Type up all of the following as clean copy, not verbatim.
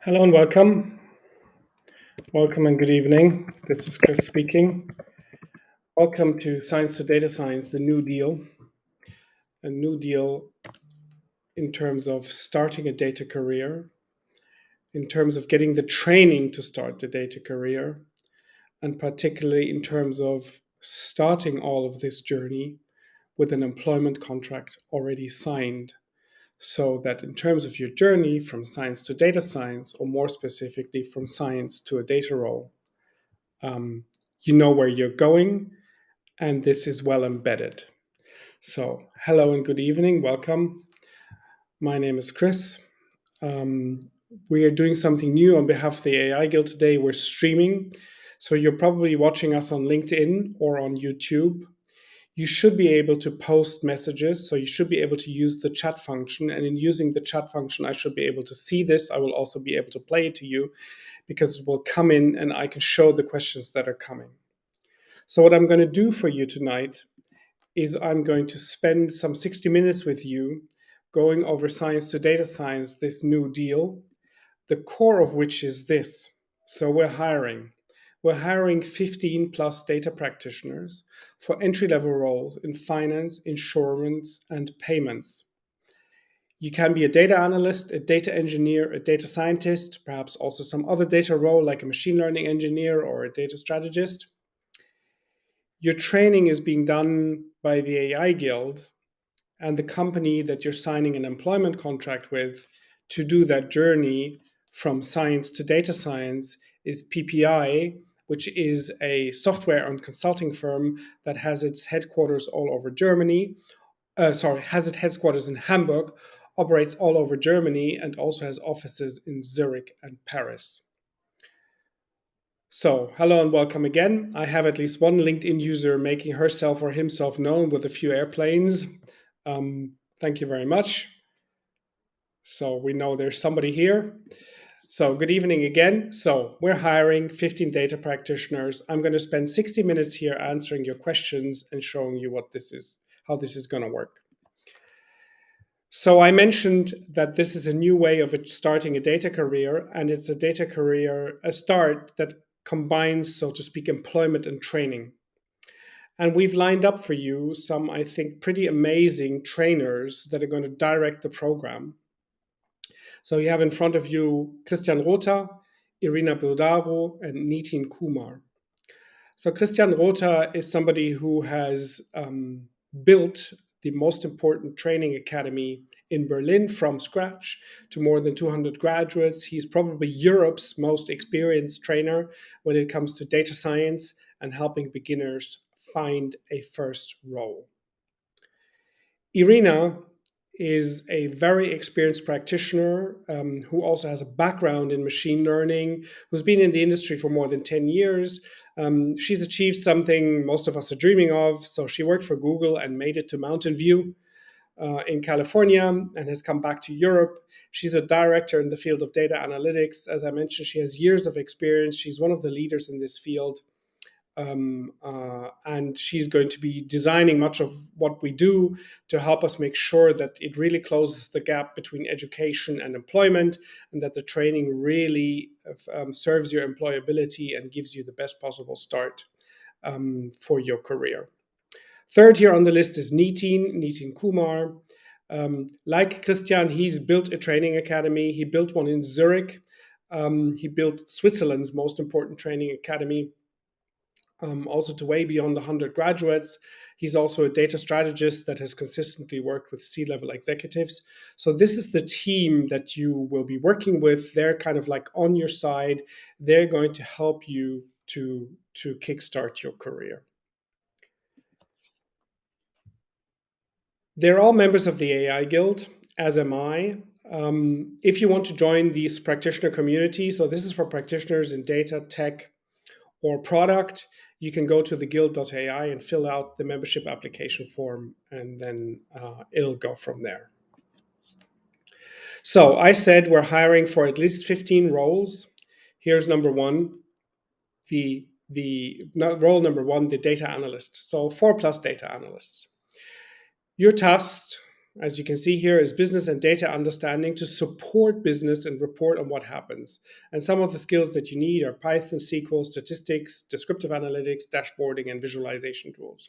Hello and welcome. Welcome and good evening. This is Chris speaking. Welcome to Science to Data Science, the New Deal. A new deal in terms of starting a data career, in terms of getting the training to start the data career, and particularly in terms of starting all of this journey with an employment contract already signed. So that in terms of your journey from science to data science, or more specifically from science to a data role, you know where you're going, and this is well embedded. So, hello and good evening. Welcome. My name is Chris. We are doing something new on behalf of the AI Guild today. We're streaming. So, you're probably watching us on LinkedIn or on YouTube. You should be able to post messages. So, you should be able to use the chat function. And in using the chat function, I should be able to see this. I will also be able to play it to you because it will come in and I can show the questions that are coming. So what I'm going to do for you tonight is I'm going to spend some 60 minutes with you going over science to data science, this new deal, the core of which is this. So we're hiring 15 plus data practitioners for entry-level roles in finance, insurance, and payments. You can be a data analyst, a data engineer, a data scientist, perhaps also some other data role like a machine learning engineer or a data strategist. Your training is being done by the AI Guild and the company that you're signing an employment contract with to do that journey from science to data science is PPI, which is a software and consulting firm that has its headquarters all over Germany. Has its headquarters in Hamburg, operates all over Germany, and also has offices in Zurich and Paris. So, hello and welcome again. I have at least one LinkedIn user making herself or himself known with a few airplanes. Thank you very much. So we know there's somebody here. So good evening again. So we're hiring 15 data practitioners. I'm going to spend 60 minutes here answering your questions and showing you what this is, how this is going to work. So I mentioned that this is a new way of starting a data career, and it's a data career, a start that combines, so to speak, employment and training. And we've lined up for you some, I think, pretty amazing trainers that are going to direct the program. So you have in front of you Christian Rother, Irina Bildaro, and Nitin Kumar. So Christian Rother is somebody who has built the most important training academy in Berlin from scratch to more than 200 graduates. He's probably Europe's most experienced trainer when it comes to data science and helping beginners find a first role. Irina is a very experienced practitioner who also has a background in machine learning, who's been in the industry for more than 10 years. She's achieved something most of us are dreaming of. So she worked for Google and made it to Mountain View in California and has come back to Europe. She's a director in the field of data analytics. As I mentioned, she has years of experience. She's one of the leaders in this field. And she's going to be designing much of what we do to help us make sure that it really closes the gap between education and employment, and that the training really serves your employability and gives you the best possible start for your career. Third here on the list is Nitin Kumar. Like Christian, he's built a training academy. He built one in Zurich. He built Switzerland's most important training academy. Also to way beyond 100 graduates. He's also a data strategist that has consistently worked with C-level executives. So this is the team that you will be working with. They're kind of like on your side. They're going to help you to kickstart your career. They're all members of the AI Guild, as am I. If you want to join these practitioner community, so this is for practitioners in data, tech, or product, you can go to theguild.ai and fill out the membership application form, and then it'll go from there. So I said we're hiring for at least 15 roles. Here's number one, the role number one, the data analyst. So 4+ data analysts. You're tasked as you can see here, is business and data understanding to support business and report on what happens. And some of the skills that you need are Python, SQL, statistics, descriptive analytics, dashboarding, and visualization tools.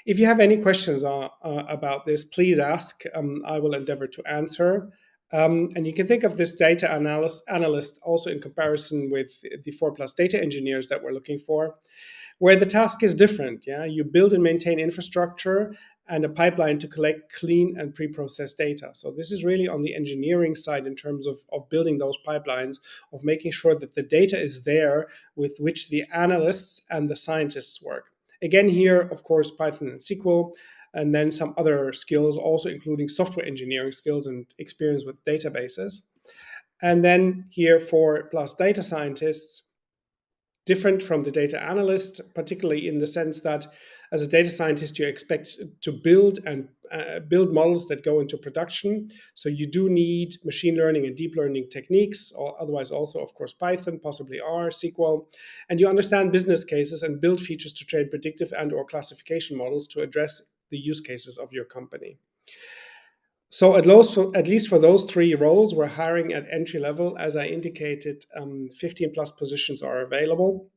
If you have any questions about this, please ask. I will endeavor to answer. And you can think of this data analyst also in comparison with the 4+ data engineers that we're looking for, where the task is different. Yeah, you build and maintain infrastructure and a pipeline to collect clean and pre-processed data. So this is really on the engineering side in terms of building those pipelines, of making sure that the data is there with which the analysts and the scientists work. Again, here, of course, Python and SQL, and then some other skills, also including software engineering skills and experience with databases. And then here for plus data scientists, different from the data analyst, particularly in the sense that as a data scientist, you expect to build models that go into production. So you do need machine learning and deep learning techniques, or otherwise also, of course, Python, possibly R, SQL. And you understand business cases and build features to train predictive and or classification models to address the use cases of your company. So at least for those three roles, we're hiring at entry level. As I indicated, 15 plus positions are available.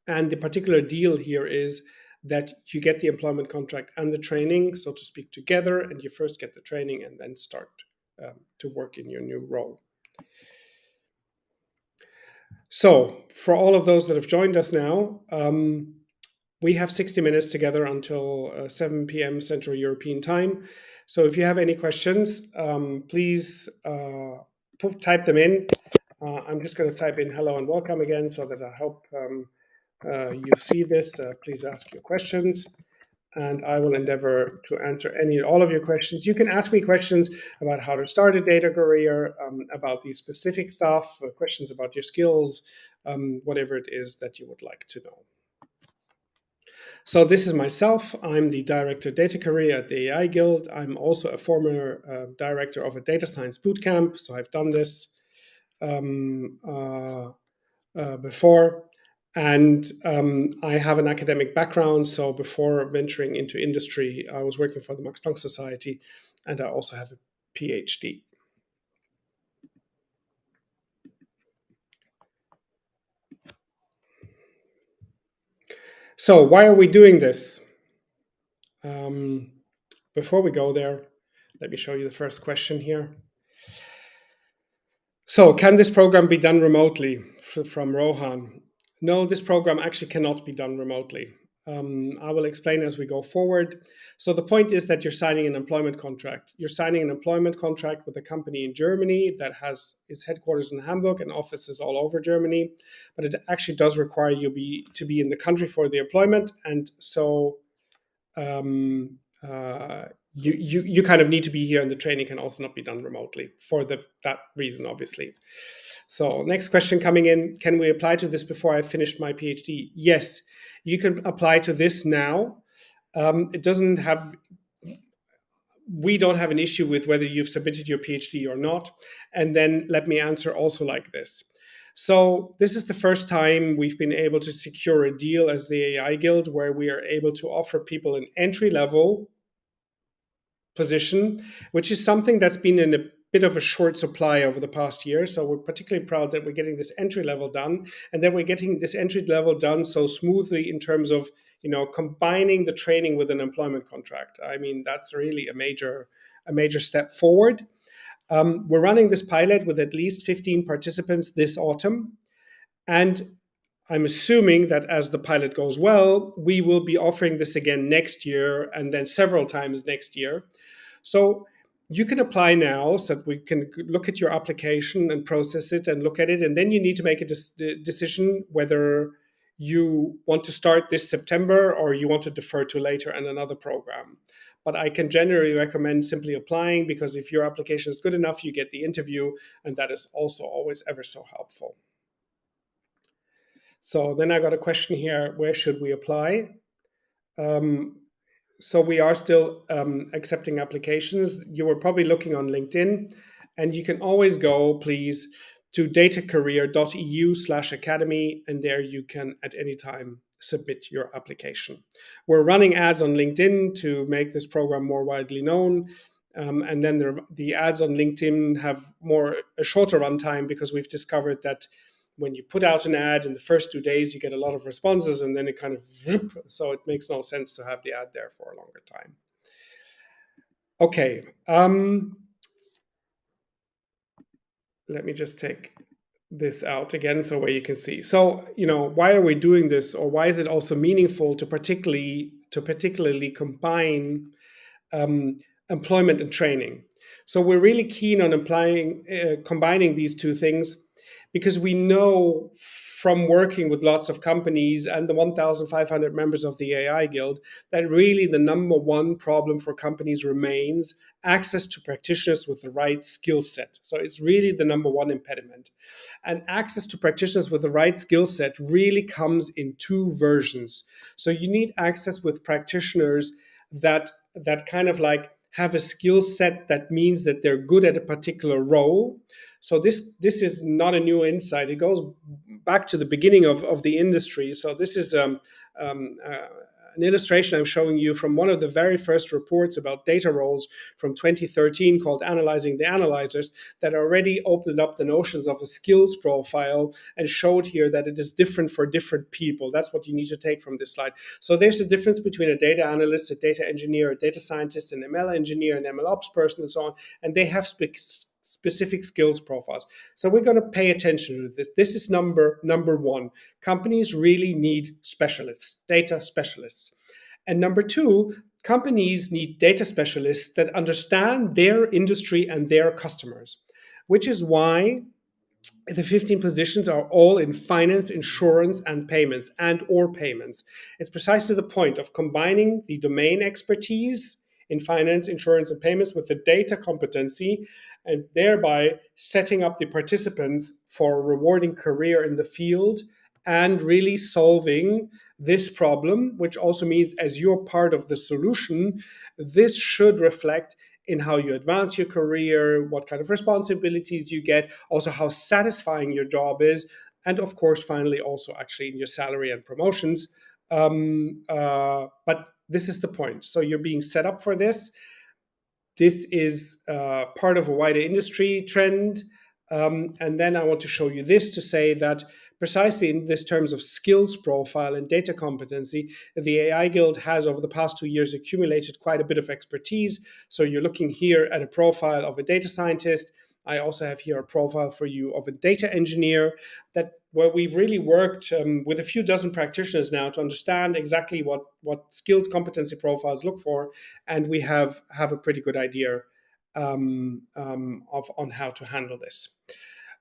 And the particular deal here is that you get the employment contract and the training, so to speak, together, and you first get the training and then start to work in your new role. So for all of those that have joined us now, we have 60 minutes together until 7 p.m. Central European Time. So if you have any questions, please type them in. I'm just going to type in hello and welcome again so that I hope you see this. Please ask your questions, and I will endeavor to answer all of your questions. You can ask me questions about how to start a data career, about the specific stuff, questions about your skills, whatever it is that you would like to know. So this is myself. I'm the director of data career at the AI Guild. I'm also a former director of a data science bootcamp. So I've done this before. And I have an academic background. So before venturing into industry, I was working for the Max Planck Society, and I also have a PhD. So why are we doing this? Before we go there, let me show you the first question here. So can this program be done remotely? From Rohan. No, this program actually cannot be done remotely. I will explain as we go forward. So the point is that you're signing an employment contract. You're signing an employment contract with a company in Germany that has its headquarters in Hamburg and offices all over Germany. But it actually does require you to be in the country for the employment. And so you kind of need to be here, and the training can also not be done remotely for that reason, obviously. So next question coming in, can we apply to this before I finished my PhD? Yes, you can apply to this now. We don't have an issue with whether you've submitted your PhD or not. And then let me answer also like this. So this is the first time we've been able to secure a deal as the AI Guild where we are able to offer people an entry-level position, which is something that's been in a bit of a short supply over the past year. So we're particularly proud that we're getting this entry level done, and then we're getting this entry level done so smoothly in terms of combining the training with an employment contract. I mean, that's really a major step forward. We're running this pilot with at least 15 participants this autumn, and I'm assuming that as the pilot goes well, we will be offering this again next year and then several times next year. So you can apply now so that we can look at your application and process it and look at it. And then you need to make a decision whether you want to start this September or you want to defer to later and another program. But I can generally recommend simply applying, because if your application is good enough, you get the interview, and that is also always ever so helpful. So then I got a question here, where should we apply? So we are still accepting applications. You were probably looking on LinkedIn, and you can always go, please, to datacareer.eu/academy, and there you can at any time submit your application. We're running ads on LinkedIn to make this program more widely known. And then the ads on LinkedIn have a shorter runtime, because we've discovered that when you put out an ad in the first 2 days, you get a lot of responses, and then it kind of, so it makes no sense to have the ad there for a longer time. Okay. Let me just take this out again so where you can see. So, why are we doing this, or why is it also meaningful to particularly combine employment and training? So we're really keen on combining these two things, because we know from working with lots of companies and the 1,500 members of the AI Guild that really the number one problem for companies remains access to practitioners with the right skill set. So it's really the number one impediment. And access to practitioners with the right skill set really comes in two versions. So you need access with practitioners that kind of like have a skill set that means that they're good at a particular role. So this is not a new insight. It goes back to the beginning of the industry. So this is an illustration I'm showing you from one of the very first reports about data roles from 2013 called Analyzing the Analyzers, that already opened up the notions of a skills profile and showed here that it is different for different people. That's what you need to take from this slide. So there's a difference between a data analyst, a data engineer, a data scientist, an ML engineer, an ML ops person, and so on, and they have specific skills profiles. So we're going to pay attention to this. This is number one. Companies really need specialists, data specialists. And number two, companies need data specialists that understand their industry and their customers, which is why the 15 positions are all in finance, insurance, and payments, and/or payments. It's precisely the point of combining the domain expertise in finance, insurance, and payments with the data competency, and thereby setting up the participants for a rewarding career in the field and really solving this problem, which also means as you're part of the solution, this should reflect in how you advance your career, what kind of responsibilities you get, also how satisfying your job is, and of course, finally, also actually in your salary and promotions. But this is the point. So you're being set up for this. This is part of a wider industry trend. And then I want to show you this to say that precisely in this terms of skills profile and data competency, the AI Guild has over the past 2 years accumulated quite a bit of expertise. So you're looking here at a profile of a data scientist. I also have here a profile for you of a data engineer, where we've really worked with a few dozen practitioners now to understand exactly what skills competency profiles look for, and we have a pretty good idea on how to handle this.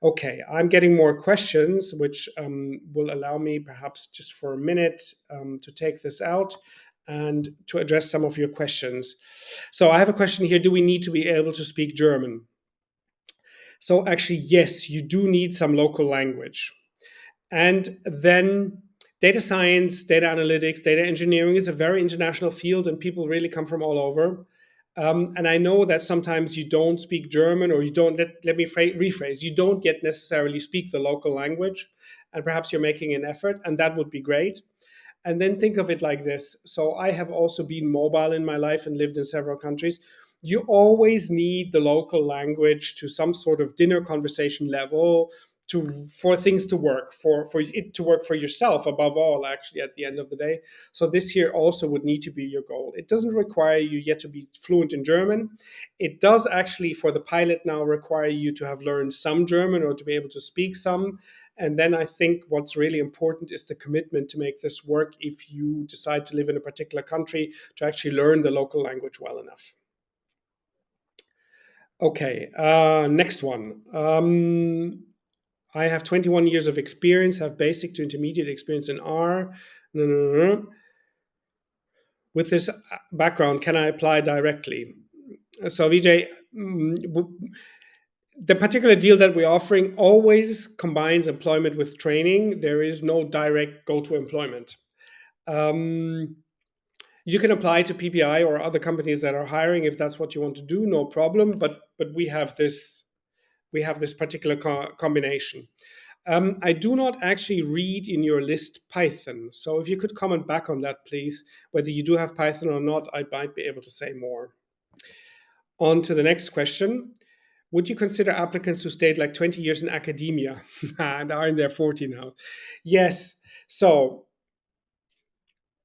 Okay, I'm getting more questions, which will allow me perhaps just for a minute to take this out and to address some of your questions. So I have a question here. Do we need to be able to speak German? So actually, yes, you do need some local language. And then data science, data analytics, data engineering is a very international field, and people really come from all over. And I know that sometimes you don't speak German, or you don't, let me rephrase, you don't yet necessarily speak the local language, and perhaps you're making an effort, and that would be great. And then think of it like this. So I have also been mobile in my life and lived in several countries. You always need the local language to some sort of dinner conversation level for things to work, for it to work for yourself above all, actually, at the end of the day. So this here also would need to be your goal. It doesn't require you yet to be fluent in German. It does actually, for the pilot now, require you to have learned some German or to be able to speak some. And then I think what's really important is the commitment to make this work if you decide to live in a particular country, to actually learn the local language well enough. Okay, next one. I have 21 years of experience, have basic to intermediate experience in R. With this background, can I apply directly? So Vijay, the particular deal that we're offering always combines employment with training. There is no direct go to employment. You can apply to PPI or other companies that are hiring if that's what you want to do, no problem. But we have this particular combination. I do not actually read in your list Python. So if you could comment back on that, please, whether you do have Python or not, I might be able to say more. On to the next question. Would you consider applicants who stayed like 20 years in academia and are in their 40 now? Yes. So,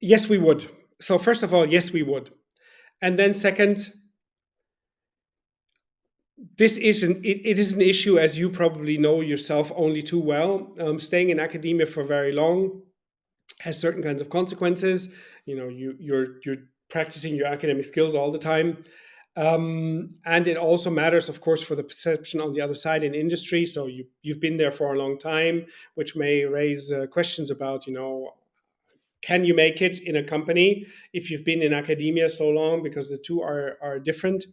yes, we would. So, first of all, yes, we would. And then, second, it is an issue, as you probably know yourself only too well. Staying in academia for very long has certain kinds of consequences. You're practicing your academic skills all the time. And it also matters, of course, for the perception on the other side in industry. So you've been there for a long time, which may raise questions about, can you make it in a company if you've been in academia so long, because the two are different.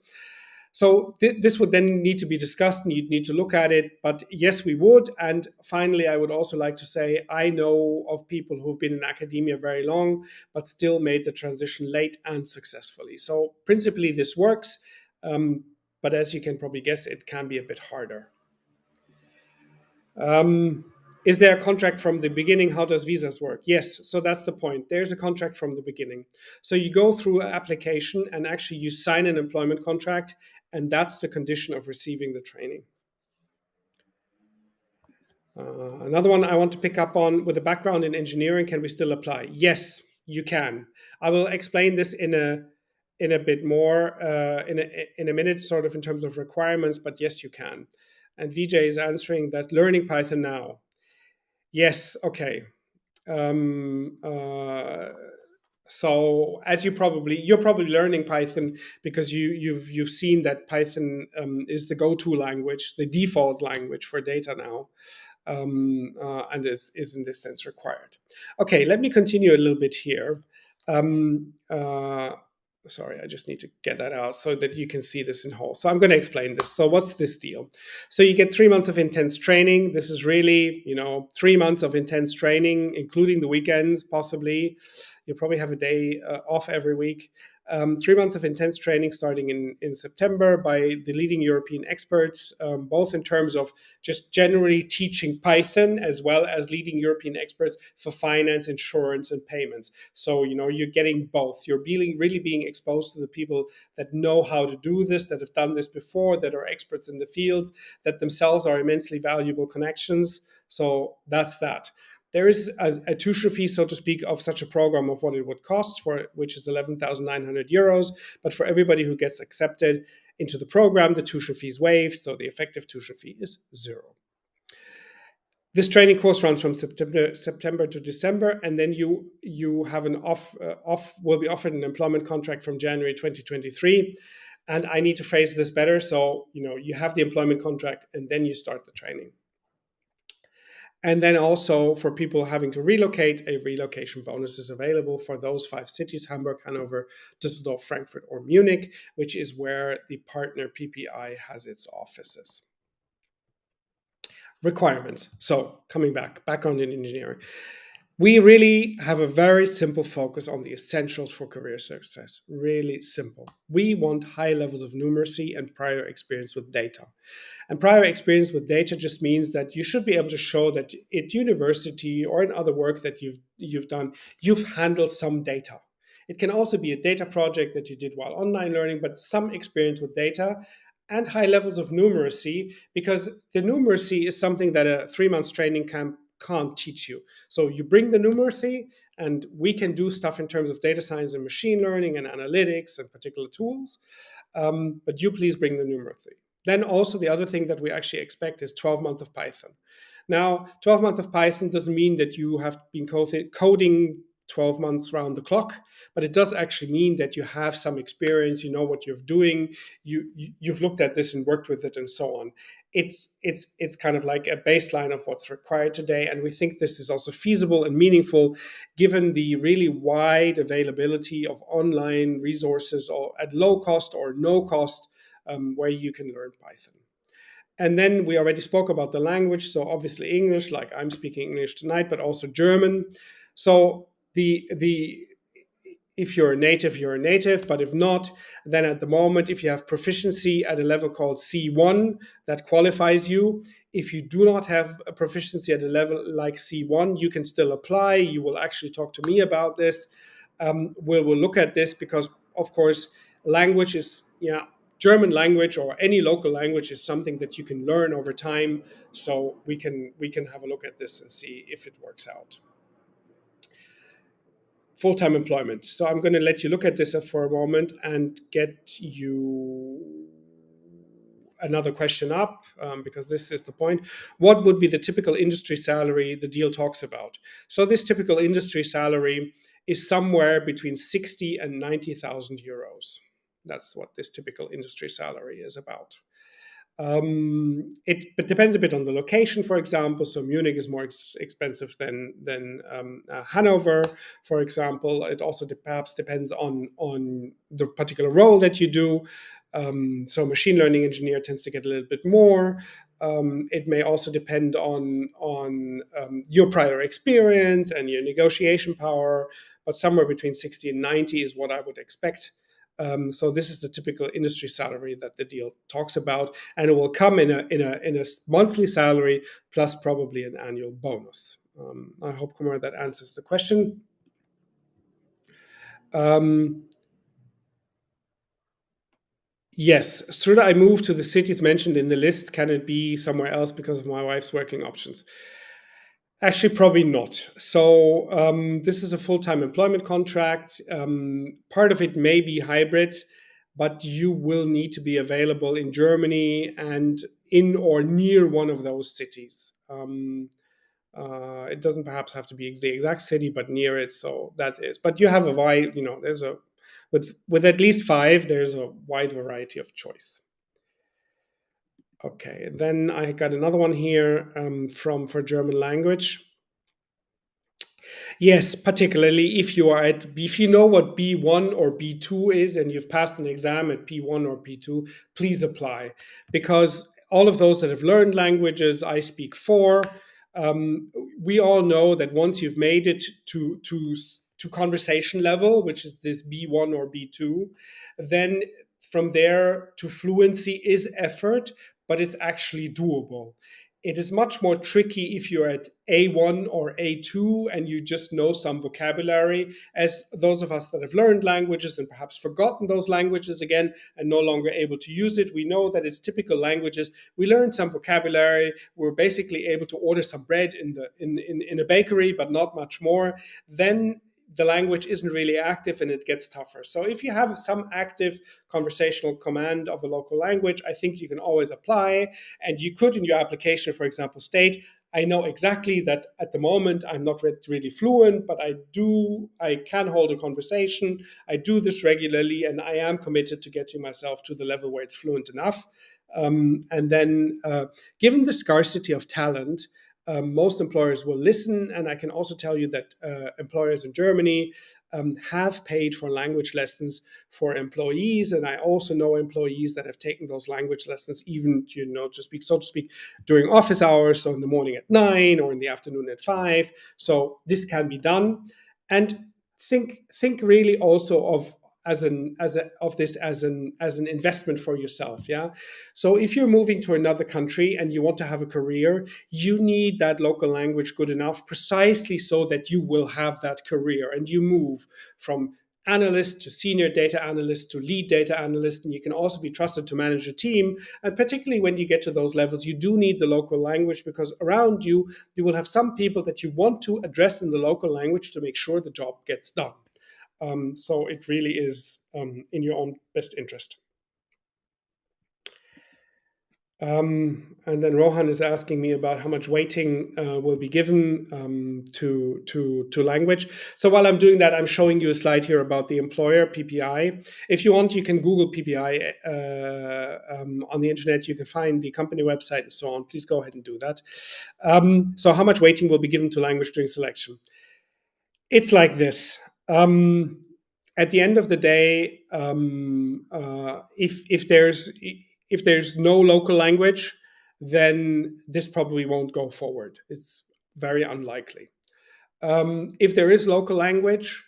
So this would then need to be discussed, and you'd need to look at it. But yes, we would. And finally, I would also like to say I know of people who've been in academia very long, but still made the transition late and successfully. So principally, this works. But as you can probably guess, it can be a bit harder. Is there a contract from the beginning? How does visas work? Yes, so that's the point. There's a contract from the beginning. So you go through an application and actually you sign an employment contract, and that's the condition of receiving the training. Another one I want to pick up on: with a background in engineering, can we still apply? Yes, you can. I will explain this in a bit more in a minute, sort of in terms of requirements, but yes, you can. And VJ is answering that learning Python now. Yes, okay. So as you're probably learning Python because you've seen that Python is the go-to language, the default language for data now, and is in this sense required. Okay, let me continue a little bit here. Sorry, I just need to get that out so that you can see this in whole. So I'm going to explain this. So what's this deal? So you get 3 months of intense training. This is really, 3 months of intense training, including the weekends, possibly. You probably have a day off every week. 3 months of intense training starting in September by the leading European experts, both in terms of just generally teaching Python as well as leading European experts for finance, insurance, and payments. So, you're getting both. You're really being exposed to the people that know how to do this, that have done this before, that are experts in the field, that themselves are immensely valuable connections. So that's that. There is a tuition fee, so to speak, of such a program of what it would cost, which is 11,900 euros. But for everybody who gets accepted into the program, the tuition fee is waived, so the effective tuition fee is 0. This training course runs from September to December, and then you have will be offered an employment contract from January 2023. And I need to phrase this better. So, you have the employment contract, and then you start the training. And then also for people having to relocate, a relocation bonus is available for those 5 cities: Hamburg, Hanover, Düsseldorf, Frankfurt, or Munich, which is where the partner PPI has its offices. Requirements. So coming background in engineering. We really have a very simple focus on the essentials for career success. Really simple. We want high levels of numeracy and prior experience with data. And prior experience with data just means that you should be able to show that at university or in other work that you've done, you've handled some data. It can also be a data project that you did while online learning, but some experience with data and high levels of numeracy, because the numeracy is something that a 3-month training camp can't teach you. So you bring the numeracy, and we can do stuff in terms of data science and machine learning and analytics and particular tools, but you please bring the numeracy. Then also the other thing that we actually expect is 12 months of Python. Now, 12 months of Python doesn't mean that you have been coding 12 months round the clock, but it does actually mean that you have some experience, you know what you're doing, you've looked at this and worked with it and so on. It's kind of like a baseline of what's required today, and we think this is also feasible and meaningful given the really wide availability of online resources or at low cost or no cost where you can learn Python. And then we already spoke about the language, so obviously English, like I'm speaking English tonight, but also German. So if you're a native, but if not, then at the moment, if you have proficiency at a level called C1, that qualifies you. If you do not have a proficiency at a level like C1, you can still apply. You will actually talk to me about this. We'll look at this because, of course, language is, German language or any local language is something that you can learn over time. So we can have a look at this and see if it works out. Full-time employment. So I'm going to let you look at this for a moment and get you another question up, because this is the point. What would be the typical industry salary the deal talks about? So this typical industry salary is somewhere between 60 and 90,000 euros. That's what this typical industry salary is about. It depends a bit on the location, for example. So Munich is more expensive than Hanover, for example. It also perhaps depends on the particular role that you do. So machine learning engineer tends to get a little bit more. It may also depend on your prior experience and your negotiation power, but somewhere between 60 and 90 is what I would expect. So this is the typical industry salary that the deal talks about, and it will come in a monthly salary plus probably an annual bonus. I hope, Kumar, that answers the question. Yes, should I move to the cities mentioned in the list? Can it be somewhere else because of my wife's working options? Actually, probably not. So this is a full-time employment contract. Part of it may be hybrid, but you will need to be available in Germany and in or near one of those cities. It doesn't perhaps have to be the exact city, but near it. So that is. But you have a wide, there's a with at least 5, there's a wide variety of choice. Okay, then I got another one here for German language. Yes, particularly if if you know what B1 or B2 is and you've passed an exam at P1 or P2, please apply, because all of those that have learned languages, I speak for. We all know that once you've made it to conversation level, which is this B1 or B2, then from there to fluency is effort, but it's actually doable. It is much more tricky if you're at A1 or A2 and you just know some vocabulary, as those of us that have learned languages and perhaps forgotten those languages again and no longer able to use it. We know that it's typical languages. We learned some vocabulary. We're basically able to order some bread in a bakery, but not much more. Then the language isn't really active and it gets tougher. So if you have some active conversational command of a local language, I think you can always apply. And you could, in your application, for example, state, I know exactly that at the moment I'm not really fluent, but I can hold a conversation. I do this regularly, and I am committed to getting myself to the level where it's fluent enough. And then, given the scarcity of talent, most employers will listen. And I can also tell you that employers in Germany have paid for language lessons for employees. And I also know employees that have taken those language lessons, even, so to speak, during office hours. So in the morning at 9 or in the afternoon at 5. So this can be done. And think really also of this as an investment for yourself. Yeah. So if you're moving to another country and you want to have a career, you need that local language good enough precisely so that you will have that career and you move from analyst to senior data analyst to lead data analyst, and you can also be trusted to manage a team. And particularly when you get to those levels, you do need the local language, because around you will have some people that you want to address in the local language to make sure the job gets done. So it really is in your own best interest. And then Rohan is asking me about how much weighting will be given to language. So while I'm doing that, I'm showing you a slide here about the employer PPI. If you want, you can Google PPI on the internet. You can find the company website and so on. Please go ahead and do that. So how much weighting will be given to language during selection? It's like this. At the end of the day, if there's no local language, then this probably won't go forward. It's very unlikely. If there is local language,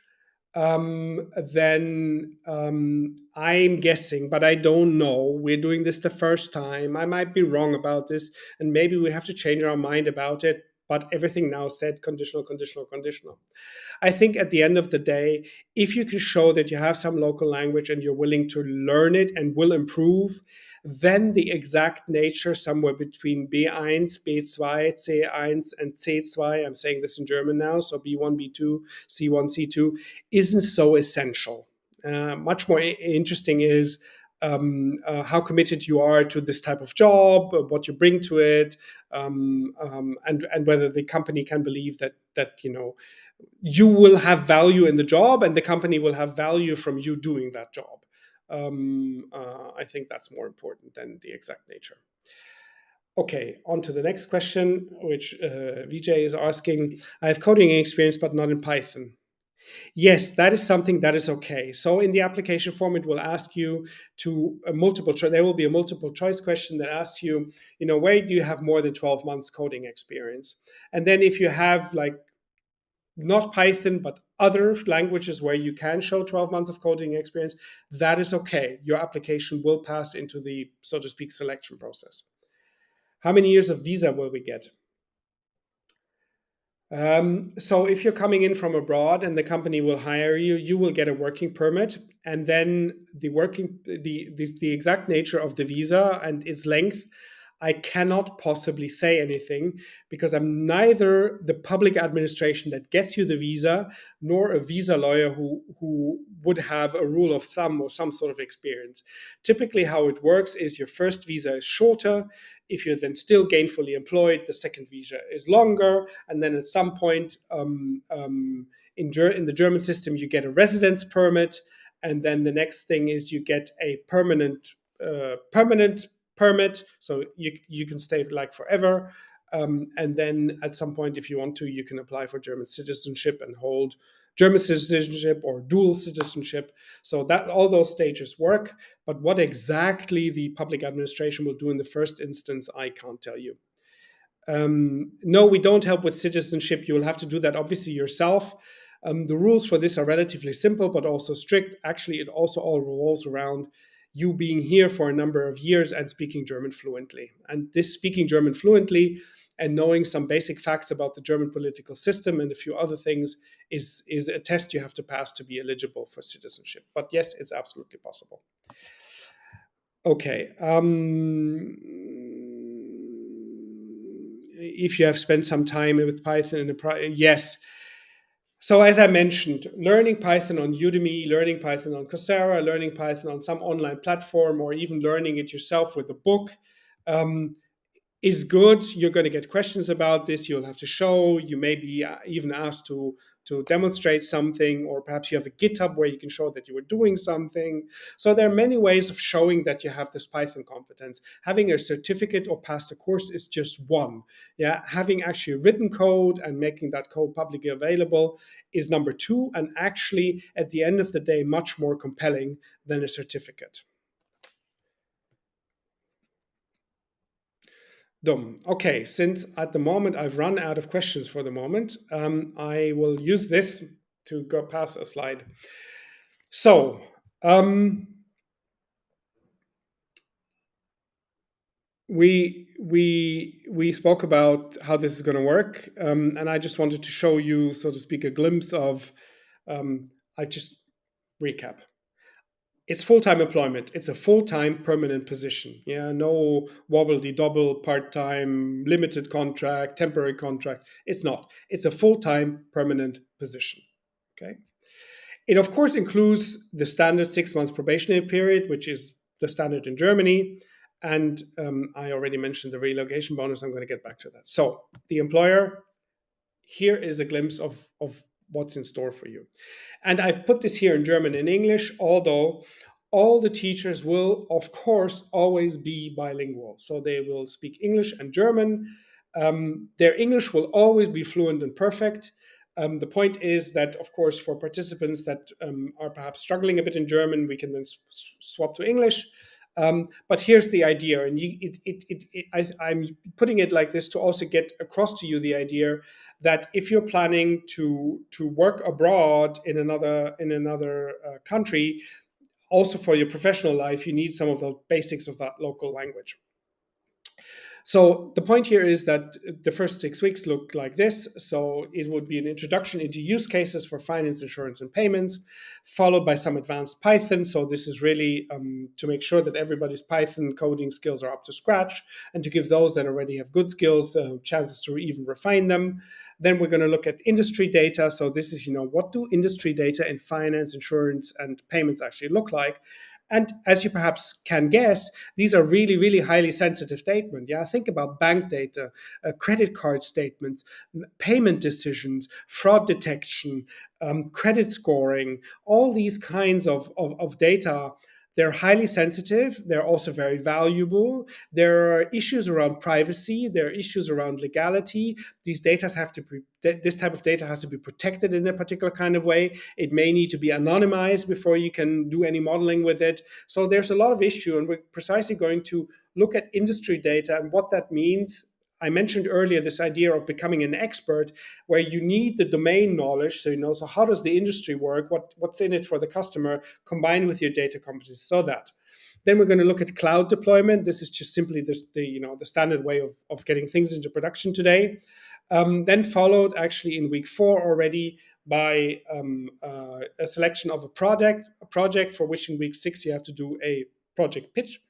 then I'm guessing, but I don't know. We're doing this the first time. I might be wrong about this, and maybe we have to change our mind about it. but everything now said conditional, conditional, conditional. I think at the end of the day, if you can show that you have some local language and you're willing to learn it and will improve, then the exact nature somewhere between B1, B2, C1 and C2, I'm saying this in German now, so B1, B2, C1, C2, isn't so essential. Much more interesting is how committed you are to this type of job, what you bring to it, and whether the company can believe that you will have value in the job and the company will have value from you doing that job. I think that's more important than the exact nature. Okay, on to the next question, which Vijay is asking. I have coding experience, but not in Python. Yes, that is something that is okay. So in the application form, it will ask you to there will be a multiple choice question that asks you, where do you have more than 12 months coding experience? And then if you have not Python, but other languages where you can show 12 months of coding experience, that is okay. Your application will pass into the, so to speak, selection process. How many years of visa will we get? So if you're coming in from abroad and the company will hire you, you will get a working permit, and then the exact nature of the visa and its length, I cannot possibly say anything because I'm neither the public administration that gets you the visa nor a visa lawyer who would have a rule of thumb or some sort of experience. Typically, how it works is your first visa is shorter. If you're then still gainfully employed, the second visa is longer. And then at some point in the German system, you get a residence permit. And then the next thing is you get a permanent permit, so you can stay forever. And then at some point, if you want to, you can apply for German citizenship and hold German citizenship or dual citizenship. So that all those stages work. But what exactly the public administration will do in the first instance, I can't tell you. No, we don't help with citizenship. You will have to do that obviously yourself. The rules for this are relatively simple, but also strict. Actually, it also all revolves around you being here for a number of years and speaking German fluently. And this speaking German fluently and knowing some basic facts about the German political system and a few other things is a test you have to pass to be eligible for citizenship. But yes, it's absolutely possible. Okay. If you have spent some time with Python yes. So as I mentioned, learning Python on Udemy, learning Python on Coursera, learning Python on some online platform, or even learning it yourself with a book is good. You're going to get questions about this. You'll have to show. You may be even asked to demonstrate something, or perhaps you have a GitHub where you can show that you were doing something. So there are many ways of showing that you have this Python competence. Having a certificate or pass a course is just one. Yeah, having actually written code and making that code publicly available is number two, and actually at the end of the day, much more compelling than a certificate. Dumb. Okay, since at the moment I've run out of questions for the moment, I will use this to go past a slide. So, we spoke about how this is going to work, and I just wanted to show you, so to speak, a glimpse of. I just recap. It's full-time employment. It's a full-time permanent position. Yeah, no wobble-de-double, part-time, limited contract, temporary contract. It's not. It's a full-time permanent position. Okay. It of course includes the standard 6 months probationary period, which is the standard in Germany. And I already mentioned the relocation bonus. I'm going to get back to that. So the employer, here is a glimpse of what's in store for you. And I've put this here in German and English, although all the teachers will, of course, always be bilingual. So they will speak English and German. Their English will always be fluent and perfect. The point is that, of course, for participants that are perhaps struggling a bit in German, we can then swap to English. But here's the idea, and I'm putting it like this to also get across to you the idea that if you're planning to work abroad in another country, also for your professional life, you need some of the basics of that local language. So the point here is that the first 6 weeks look like this. So it would be an introduction into use cases for finance, insurance, and payments, followed by some advanced Python. So this is really to make sure that everybody's Python coding skills are up to scratch, and to give those that already have good skills chances to even refine them. Then we're going to look at industry data. So this is, what do industry data in finance, insurance, and payments actually look like? And as you perhaps can guess, these are really, really highly sensitive statements. Yeah, think about bank data, credit card statements, payment decisions, fraud detection, credit scoring, all these kinds of data. They're highly sensitive. They're also very valuable. There are issues around privacy. There are issues around legality. These data have to be, this type of data has to be protected in a particular kind of way. It may need to be anonymized before you can do any modeling with it. So there's a lot of issue, and we're precisely going to look at industry data and what that means. I mentioned earlier this idea of becoming an expert, where you need the domain knowledge. So how does the industry work? What's in it for the customer, combined with your data competencies. So that. Then we're going to look at cloud deployment. This is just simply the standard way of getting things into production today. Then followed actually in week 4 already by a selection of a project for which in week 6 you have to do a project pitch.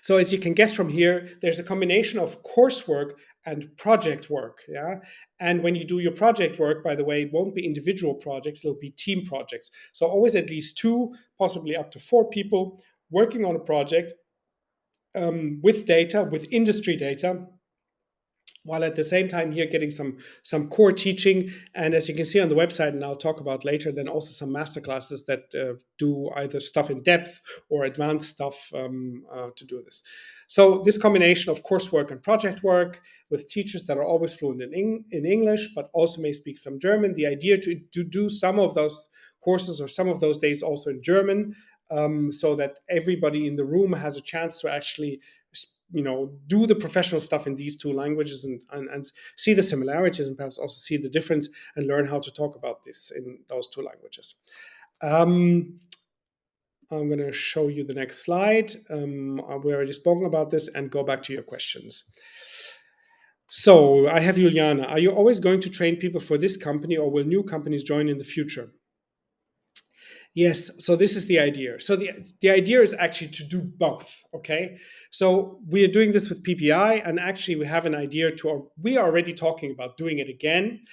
So as you can guess from here, there's a combination of coursework and project work. Yeah. And when you do your project work, by the way, it won't be individual projects, it'll be team projects. So always at least 2, possibly up to 4 people working on a project with data, with industry data, while at the same time here getting some core teaching. And as you can see on the website, and I'll talk about later, then also some masterclasses that do either stuff in depth or advanced stuff to do this. So this combination of coursework and project work with teachers that are always fluent in English, but also may speak some German. The idea to do some of those courses or some of those days also in German, so that everybody in the room has a chance to actually do the professional stuff in these 2 languages and see the similarities, and perhaps also see the difference and learn how to talk about this in those 2 languages. I'm going to show you the next slide. We already spoken about this, and go back to your questions. So I have Juliana. Are you always going to train people for this company, or will new companies join in the future? Yes, so this is the idea. So the idea is actually to do both, okay? So we are doing this with PPI, and actually we have an idea we are already talking about doing it again,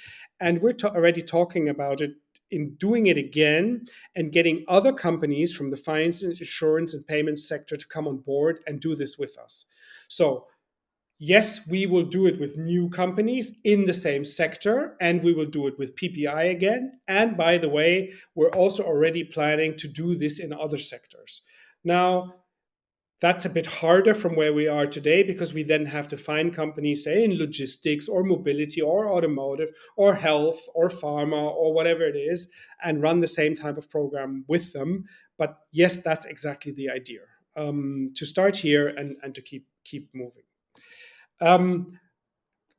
and we're already talking about it in doing it again and getting other companies from the finance, insurance, and payments sector to come on board and do this with us. So yes, we will do it with new companies in the same sector, and we will do it with PPI again. And by the way, we're also already planning to do this in other sectors. Now, that's a bit harder from where we are today, because we then have to find companies, say, in logistics or mobility or automotive or health or pharma or whatever it is, and run the same type of program with them. But yes, that's exactly the idea, to start here and to keep moving.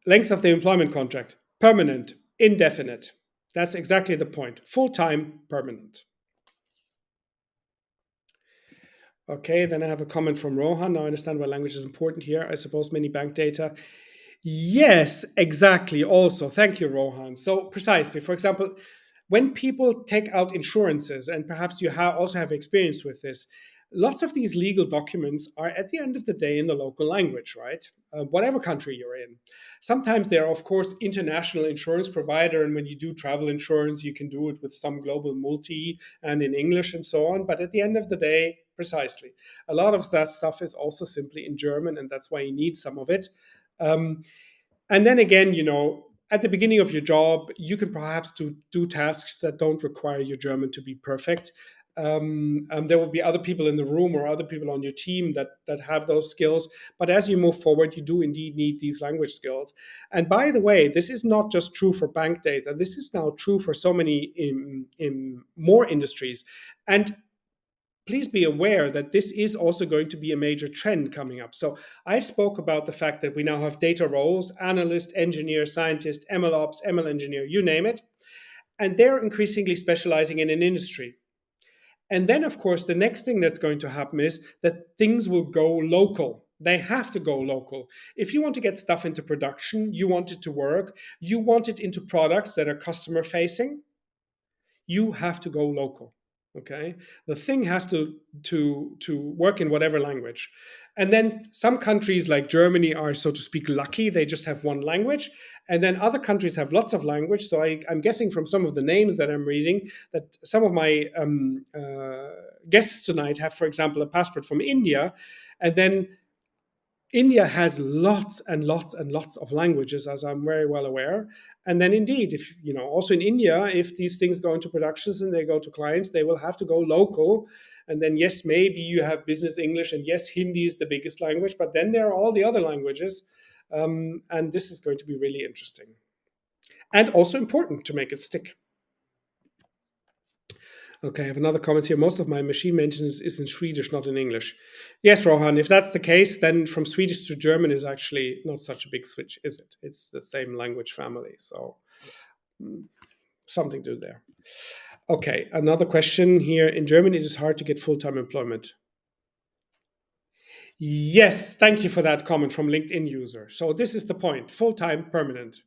Length of the employment contract: permanent, indefinite. That's exactly the point. Full-time, permanent. Okay, then I have a comment from Rohan. Now I understand why language is important here. I suppose many bank data. Yes, exactly. Also, thank you, Rohan. So precisely, for example, when people take out insurances, and perhaps you also have experience with this, lots of these legal documents are at the end of the day in the local language, right? Whatever country you're in. Sometimes they're, of course, international insurance provider, and when you do travel insurance, you can do it with some global multi and in English and so on. But at the end of the day, precisely, a lot of that stuff is also simply in German, and that's why you need some of it. And then again, at the beginning of your job, you can perhaps do tasks that don't require your German to be perfect. There will be other people in the room or other people on your team that have those skills. But as you move forward, you do indeed need these language skills. And by the way, this is not just true for bank data. This is now true for so many in more industries. And please be aware that this is also going to be a major trend coming up. So I spoke about the fact that we now have data roles: analyst, engineer, scientist, ML ops, ML engineer, you name it. And they're increasingly specializing in an industry. And then, of course, the next thing that's going to happen is that things will go local. They have to go local. If you want to get stuff into production, you want it to work, you want it into products that are customer facing, you have to go local. Okay, the thing has to work in whatever language. And then some countries like Germany are, so to speak, lucky, they just have one language. And then other countries have lots of language. So I'm guessing from some of the names that I'm reading that some of my guests tonight have, for example, a passport from India. And then India has lots and lots and lots of languages, as I'm very well aware. And then, indeed, if also in India, if these things go into productions and they go to clients, they will have to go local. And then, yes, maybe you have business English, and yes, Hindi is the biggest language, but then there are all the other languages, and this is going to be really interesting and also important to make it stick. Okay, I have another comment here. Most of my machine maintenance is in Swedish, not in English. Yes, Rohan, if that's the case, then from Swedish to German is actually not such a big switch, is it? It's the same language family, so something to do there. Okay, another question here. In Germany, it is hard to get full-time employment. Yes, thank you for that comment from LinkedIn user. So this is the point, full-time, permanent.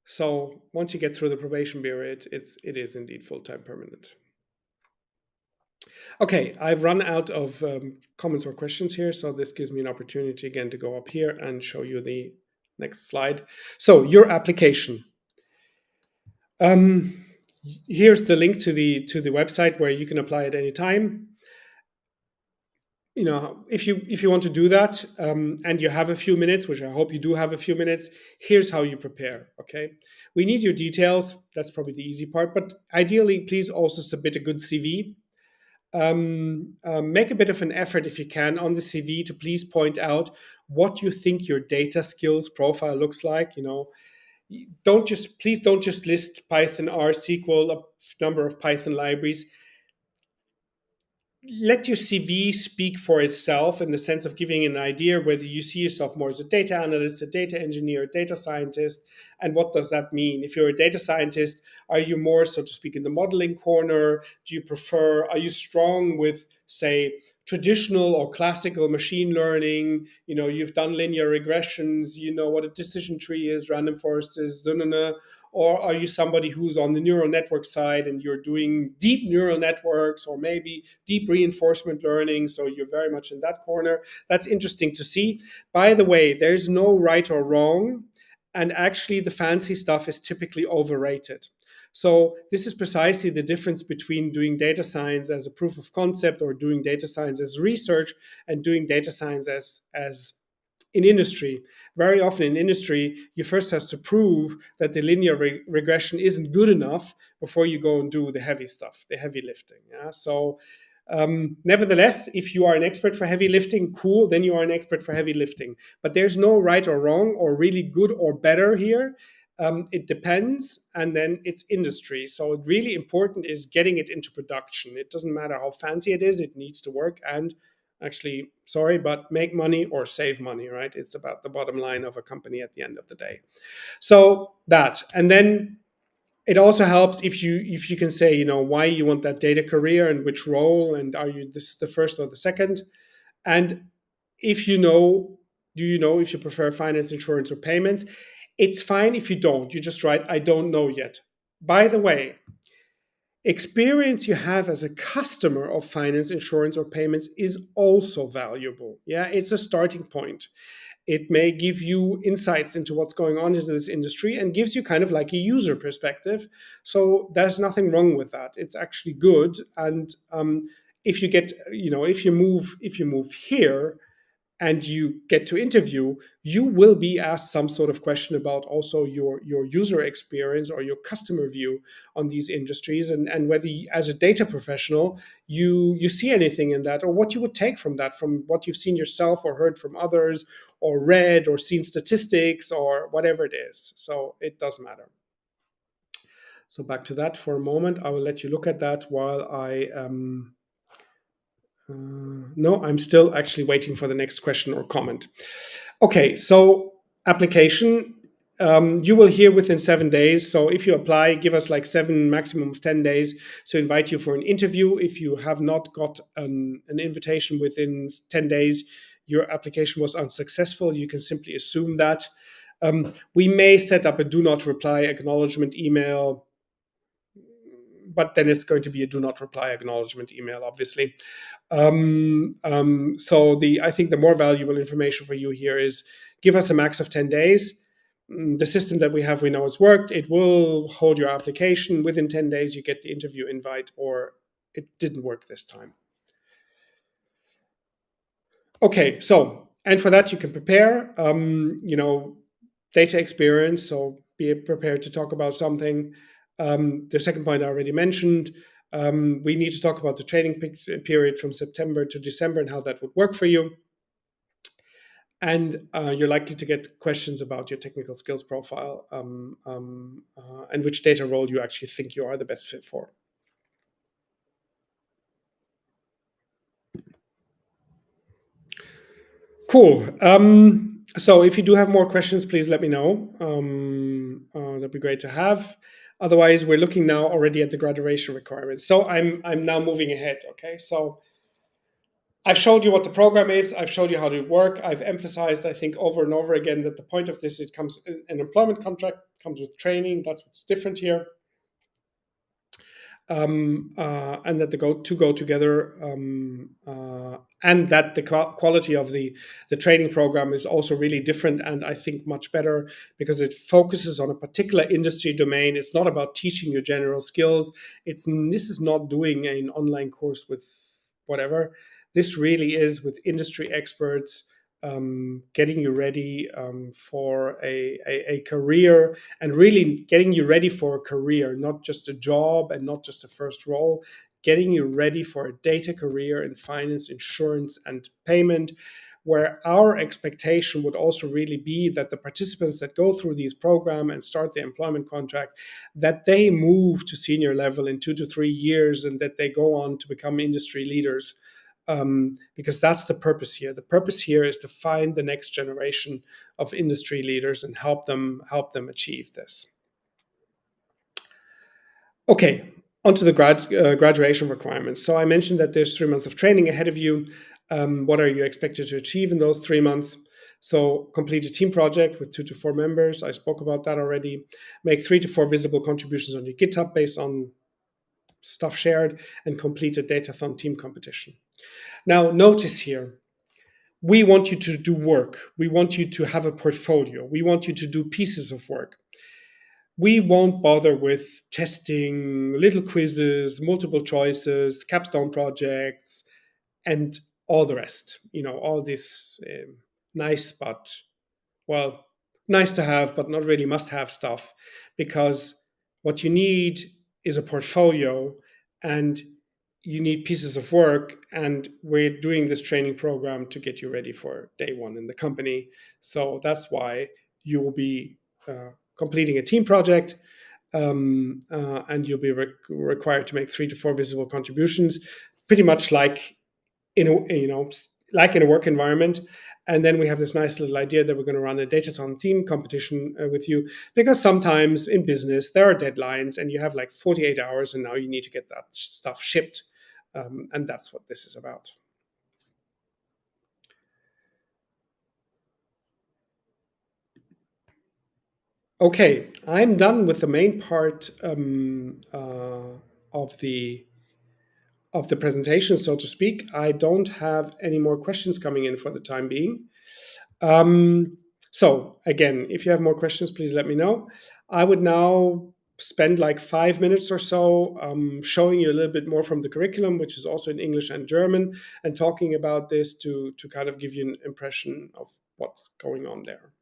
So once you get through the probation period, it is indeed full-time permanent. Okay, I've run out of comments or questions here, so this gives me an opportunity again to go up here and show you the next slide. So your application. Here's the link to the website where you can apply at any time. If you want to do that and you have a few minutes, which I hope you do have a few minutes, here's how you prepare. Okay, we need your details. That's probably the easy part, but ideally, please also submit a good CV. Make a bit of an effort if you can on the CV to please point out what you think your data skills profile looks like. Please don't just list Python, R, SQL, a number of Python libraries. Let your CV speak for itself in the sense of giving an idea whether you see yourself more as a data analyst, a data engineer, a data scientist, and what does that mean? If you're a data scientist, are you more, so to speak, in the modeling corner? Are you strong with, say, traditional or classical machine learning? You've done linear regressions, you know what a decision tree is, random forest is, or are you somebody who's on the neural network side and you're doing deep neural networks or maybe deep reinforcement learning? So you're very much in that corner. That's interesting to see. By the way, there's no right or wrong. And actually, the fancy stuff is typically overrated. So this is precisely the difference between doing data science as a proof of concept or doing data science as research and doing data science as in industry. Very often in industry, you first have to prove that the linear regression isn't good enough before you go and do the heavy stuff, the heavy lifting. Yeah? So nevertheless, if you are an expert for heavy lifting, cool, then you are an expert for heavy lifting. But there's no right or wrong or really good or better here. It depends, and then it's industry. So really important is getting it into production. It doesn't matter how fancy it is, it needs to work and actually, sorry, but make money or save money, right? It's about the bottom line of a company at the end of the day. So that, and then it also helps if you can say, why you want that data career and which role, and are you the first or the second? And if do you know if you prefer finance, insurance, or payments? It's fine if you don't. You just write, I don't know yet. By the way, experience you have as a customer of finance, insurance, or payments is also valuable. Yeah, it's a starting point. It may give you insights into what's going on in this industry and gives you kind of like a user perspective. So there's nothing wrong with that. It's actually good. And if you get, if you move here, and you get to interview, you will be asked some sort of question about also your user experience or your customer view on these industries, and whether as a data professional you see anything in that, or what you would take from that, from what you've seen yourself or heard from others or read or seen statistics or whatever it is. So it does matter. So back to that for a moment. I will let you look at that while I no, I'm still actually waiting for the next question or comment. Okay, so application. You will hear within 7 days. So if you apply, give us like 7, maximum of 10 days to invite you for an interview. If you have not got an invitation within 10 days, your application was unsuccessful. You can simply assume that. We may set up a do not reply acknowledgement email, but then it's going to be a do not reply acknowledgement email, obviously. So I think the more valuable information for you here is give us a max of 10 days. The system that we have, we know it's worked. It will hold your application. Within 10 days, you get the interview invite, or it didn't work this time. Okay, so, and for that, you can prepare, data experience. So be prepared to talk about something. The second point I already mentioned. We need to talk about the training period from September to December and how that would work for you. And you're likely to get questions about your technical skills profile and which data role you actually think you are the best fit for. Cool. So if you do have more questions, please let me know. That'd be great to have. Otherwise, we're looking now already at the graduation requirements. So I'm now moving ahead. Okay, so I've showed you what the program is. I've showed you how to work. I've emphasized, I think, over and over again that the point of this, it comes an employment contract, comes with training. That's what's different here. And that they go together, and that the quality of the training program is also really different, and I think much better because it focuses on a particular industry domain. It's not about teaching you general skills. This is not doing an online course with whatever. This really is with industry experts, getting you ready for a career, and really getting you ready for a career, not just a job and not just a first role, getting you ready for a data career in finance, insurance, and payment, where our expectation would also really be that the participants that go through these program and start the employment contract, that they move to senior level in 2 to 3 years and that they go on to become industry leaders. Because that's the purpose here. The purpose here is to find the next generation of industry leaders and help them achieve this. Okay, onto the graduation requirements. So I mentioned that there's 3 months of training ahead of you. What are you expected to achieve in those 3 months? So complete a team project with 2 to 4 members. I spoke about that already. Make 3 to 4 visible contributions on your GitHub based on stuff shared, and complete a Datathon team competition. Now, notice here, we want you to do work. We want you to have a portfolio. We want you to do pieces of work. We won't bother with testing, little quizzes, multiple choices, capstone projects, and all the rest. All this nice to have, but not really must have stuff, because what you need is a portfolio and you need pieces of work, and we're doing this training program to get you ready for day one in the company. So that's why you will be completing a team project, and you'll be required to make 3 to 4 visible contributions, pretty much like in a work environment. And then we have this nice little idea that we're going to run a Datathon team competition with you, because sometimes in business there are deadlines and you have like 48 hours and now you need to get that stuff shipped. And that's what this is about. Okay, I'm done with the main part of the presentation, so to speak. I don't have any more questions coming in for the time being. So again, if you have more questions, please let me know. I would now spend like 5 minutes or so showing you a little bit more from the curriculum, which is also in English and German, and talking about this to kind of give you an impression of what's going on there.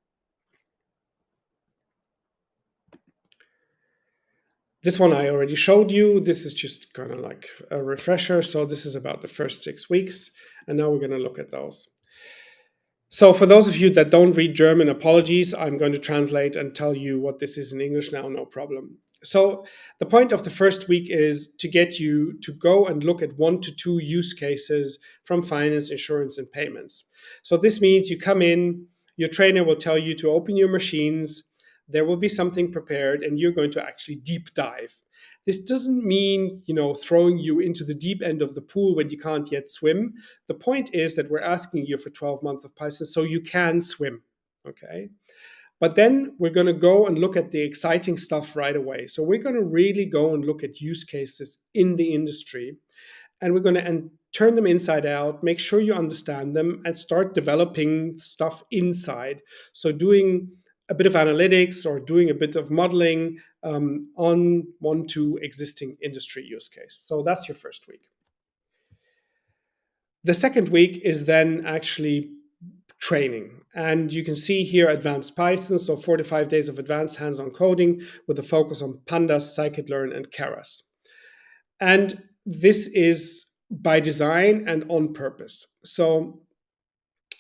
This one I already showed you. This is just kind of like a refresher. So this is about the first 6 weeks. And now we're going to look at those. So for those of you that don't read German, apologies. I'm going to translate and tell you what this is in English now, no problem. So the point of the first week is to get you to go and look at 1 to 2 use cases from finance, insurance, and payments. So this means you come in, your trainer will tell you to open your machines, there will be something prepared and you're going to actually deep dive. This doesn't mean, throwing you into the deep end of the pool when you can't yet swim. The point is that we're asking you for 12 months of Python so you can swim. Okay. But then we're going to go and look at the exciting stuff right away. So we're going to really go and look at use cases in the industry, and we're going to turn them inside out, make sure you understand them, and start developing stuff inside. So doing a bit of analytics or doing a bit of modeling on 1-2 existing industry use case. So that's your first week. The second week is then actually training. And you can see here advanced Python, so 4 to 5 days of advanced hands-on coding with a focus on Pandas, scikit-learn, and Keras. And this is by design and on purpose. So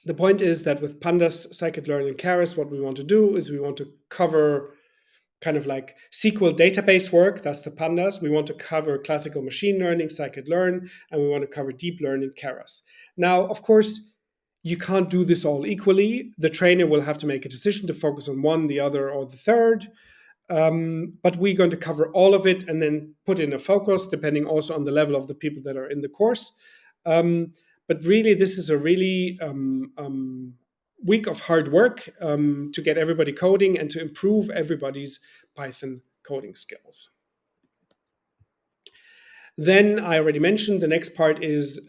the point is that with Pandas, scikit-learn, and Keras, what we want to do is we want to cover kind of like SQL database work, that's the Pandas. We want to cover classical machine learning, scikit-learn, and we want to cover deep learning, Keras. Now, of course, you can't do this all equally. The trainer will have to make a decision to focus on one, the other, or the third. But we're going to cover all of it and then put in a focus, depending also on the level of the people that are in the course. But really, this is a really week of hard work to get everybody coding and to improve everybody's Python coding skills. Then I already mentioned the next part is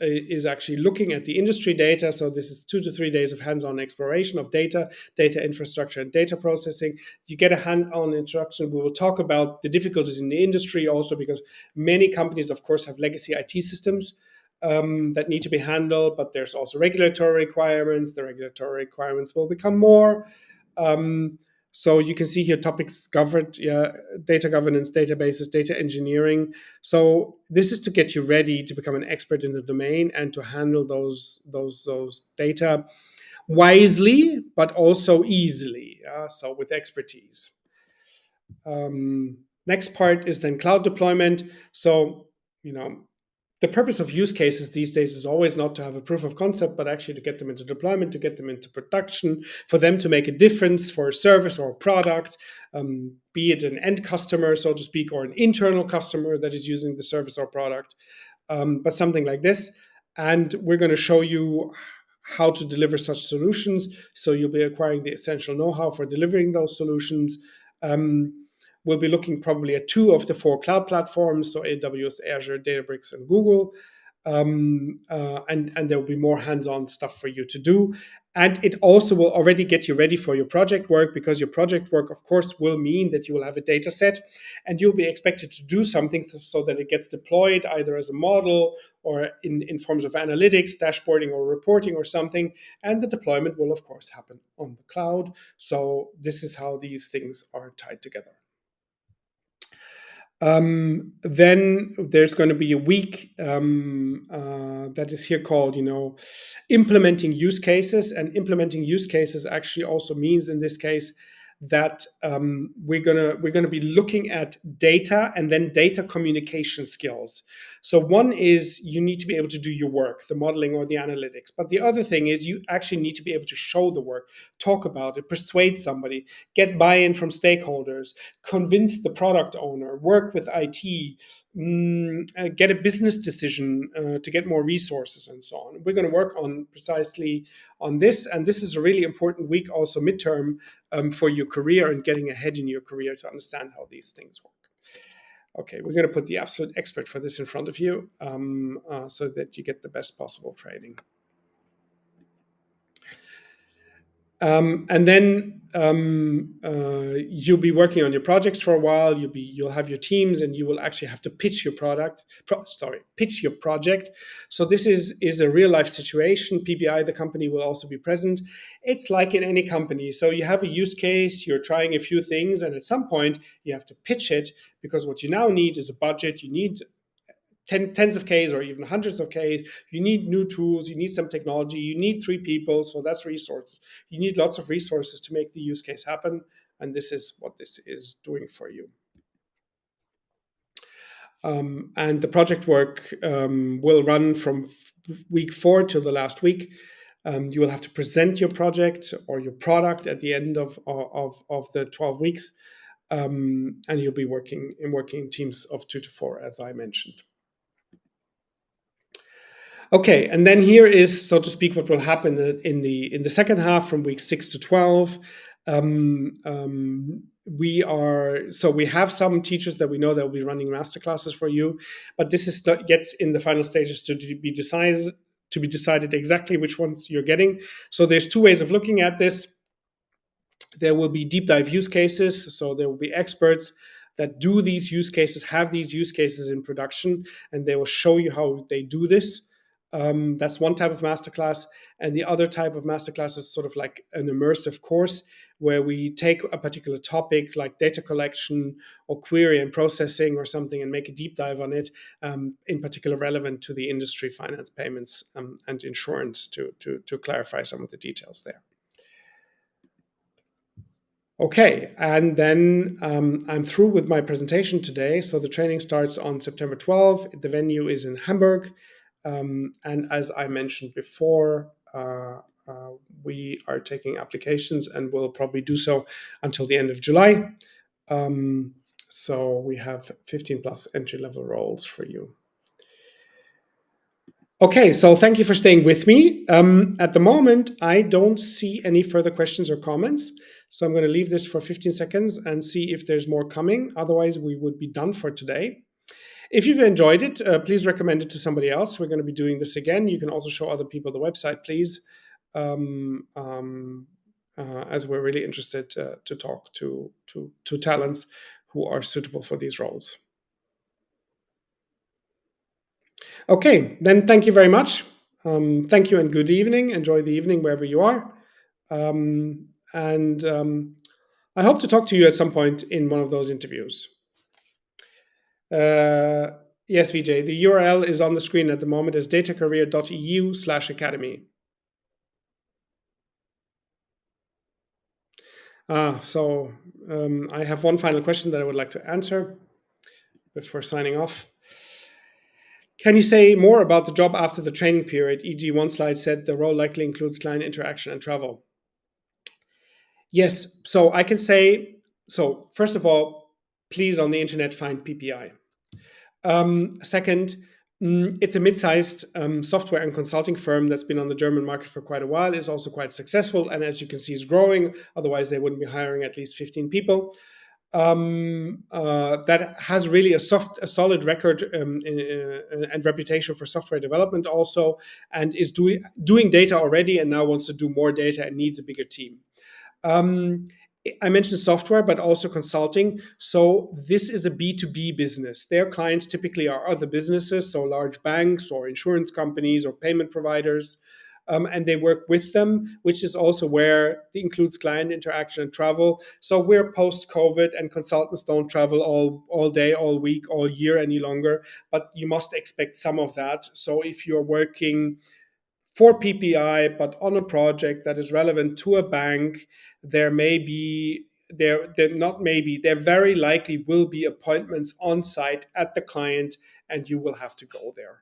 actually looking at the industry data. So this is 2 to 3 days of hands-on exploration of data infrastructure, and data processing. You get a hand-on introduction. We will talk about the difficulties in the industry also, because many companies, of course, have legacy IT systems that need to be handled, but there's also regulatory requirements. The regulatory requirements will become more. So you can see here topics covered, data governance, databases, data engineering. So this is to get you ready to become an expert in the domain and to handle those data wisely, but also easily. So with expertise. Next part is then cloud deployment. So, the purpose of use cases these days is always not to have a proof of concept, but actually to get them into deployment, to get them into production, for them to make a difference for a service or a product, be it an end customer, so to speak, or an internal customer that is using the service or product, but something like this. And we're going to show you how to deliver such solutions. So you'll be acquiring the essential know-how for delivering those solutions. We'll be looking probably at 2 of the 4 cloud platforms, so AWS, Azure, Databricks, and Google. And there will be more hands-on stuff for you to do. And it also will already get you ready for your project work, because your project work, of course, will mean that you will have a data set and you'll be expected to do something so that it gets deployed either as a model or in forms of analytics, dashboarding, or reporting or something. And the deployment will, of course, happen on the cloud. So this is how these things are tied together. Then there's going to be a week that is here called, implementing use cases. And implementing use cases actually also means, in this case, that we're gonna be looking at data and then data communication skills. So one is you need to be able to do your work, the modeling or the analytics. But the other thing is you actually need to be able to show the work, talk about it, persuade somebody, get buy-in from stakeholders, convince the product owner, work with IT, get a business decision to get more resources and so on. We're going to work on precisely on this. And this is a really important week also midterm for your career and getting ahead in your career to understand how these things work. Okay, we're going to put the absolute expert for this in front of you so that you get the best possible training. And then you'll be working on your projects for a while. You'll have your teams, and you will actually have to pitch your pitch your project. So this is a real life situation. PBI, the company, will also be present. It's like in any company. So you have a use case, you're trying a few things, and at some point you have to pitch it, because what you now need is a budget. You need tens of Ks or even hundreds of Ks. You need new tools, you need some technology, you need 3 people, so that's resources. You need lots of resources to make the use case happen, and this is what this is doing for you. And the project work will run from week 4 till the last week. You will have to present your project or your product at the end of the 12 weeks. And you'll be working in teams of 2 to 4, as I mentioned. Okay, and then here is, so to speak, what will happen in the second half from week 6 to 12. We have some teachers that we know that will be running masterclasses for you, but this is not yet in the final stages to be decided exactly which ones you're getting. So there's 2 ways of looking at this. There will be deep dive use cases. So there will be experts that do these use cases, have these use cases in production, and they will show you how they do this. That's one type of masterclass. And the other type of masterclass is sort of like an immersive course where we take a particular topic like data collection or query and processing or something and make a deep dive on it, in particular relevant to the industry, finance, payments, and insurance to clarify some of the details there. Okay, and then I'm through with my presentation today. So the training starts on September 12th. The venue is in Hamburg. And as I mentioned before, we are taking applications and will probably do so until the end of July. So we have 15 plus entry-level roles for you. Okay, so thank you for staying with me. At the moment, I don't see any further questions or comments. So I'm going to leave this for 15 seconds and see if there's more coming. Otherwise, we would be done for today. If you've enjoyed it, please recommend it to somebody else. We're going to be doing this again. You can also show other people the website, please, as we're really interested to talk to talents who are suitable for these roles. Okay, then thank you very much. Thank you and good evening. Enjoy the evening wherever you are. And I hope to talk to you at some point in one of those interviews. Yes, Vijay, the URL is on the screen at the moment as datacareer.eu/academy. So I have one final question that I would like to answer before signing off. Can you say more about the job after the training period? E.g., one slide said the role likely includes client interaction and travel. Yes, so I can say, so first of all, please on the internet find PPI. Second, it's a mid-sized software and consulting firm that's been on the German market for quite a while, is also quite successful, and as you can see is growing. Otherwise, they wouldn't be hiring at least 15 people. That has really a solid record and reputation for software development also, and is doing data already and now wants to do more data and needs a bigger team. I mentioned software, but also consulting. So this is a B2B business. Their clients typically are other businesses, so large banks or insurance companies or payment providers. And they work with them, which is also where it includes client interaction and travel. So we're post-COVID and consultants don't travel all day, all week, all year any longer, but you must expect some of that. So if you're working for PPI, but on a project that is relevant to a bank, there very likely will be appointments on site at the client, and you will have to go there.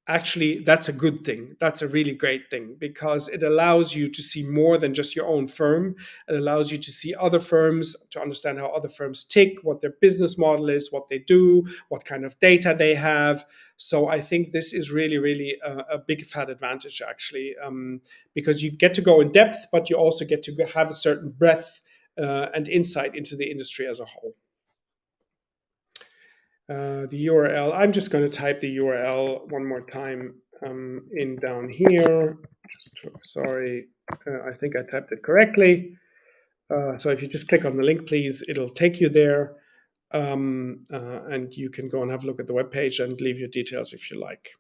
Actually, that's a good thing. That's a really great thing because it allows you to see more than just your own firm. It allows you to see other firms, to understand how other firms tick, what their business model is, what they do, what kind of data they have. So I think this is really, really a big fat advantage, actually, because you get to go in depth, but you also get to have a certain breadth and insight into the industry as a whole. The URL, I'm just going to type the URL one more time in down here. Sorry, I think I typed it correctly. So if you just click on the link, please, it'll take you there. And you can go and have a look at the webpage and leave your details if you like.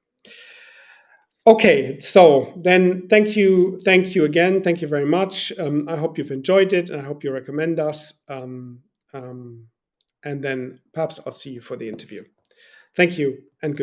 Okay, so then thank you again. Thank you very much. I hope you've enjoyed it, and I hope you recommend us. And then perhaps I'll see you for the interview. Thank you and goodbye.